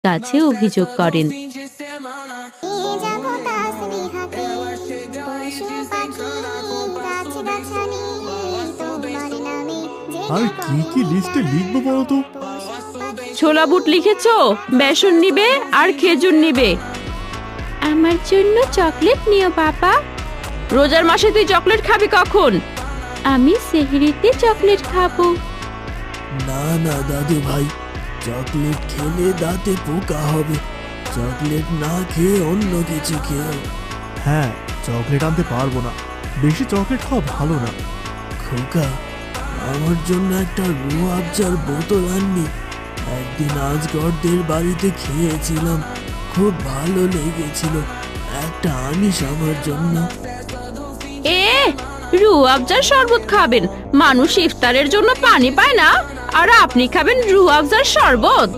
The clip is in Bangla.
কাছে অভিযোগ করেন। আর কি কি লিস্টে লিখবো বলো তো? ছোলা বুট লিখেছো, বেসন নিবে আর খেজুর নিবে। আমার জন্য চকলেট নিও বাবা। রোজার মাসে তুই চকলেট খাবি কখন? আমি সেহরিতে চকলেট খাবো। না না দাদু ভাই, চকলেট খেলে দাঁতে পোকা হবে, চকলেট না খেয়ে অন্য কিছু খেও। হ্যাঁ, চকলেট আনতে পারবো না, বেশি চকলেট খাওয়া ভালো না। খোকা, আমার জন্য একটা রুহ আফজার বোতল আনবি? একদিন আজগরদের বাড়িতে খেয়েছিলাম, খুব ভালো লেগেছিল, একটা আনিস আমার জন্য। এ রুহ আফজার শরবত খাবেন? মানুষ ইফতারের জন্য পানি পায় না, আর আপনি খাবেন রুহ আফজার শরবত?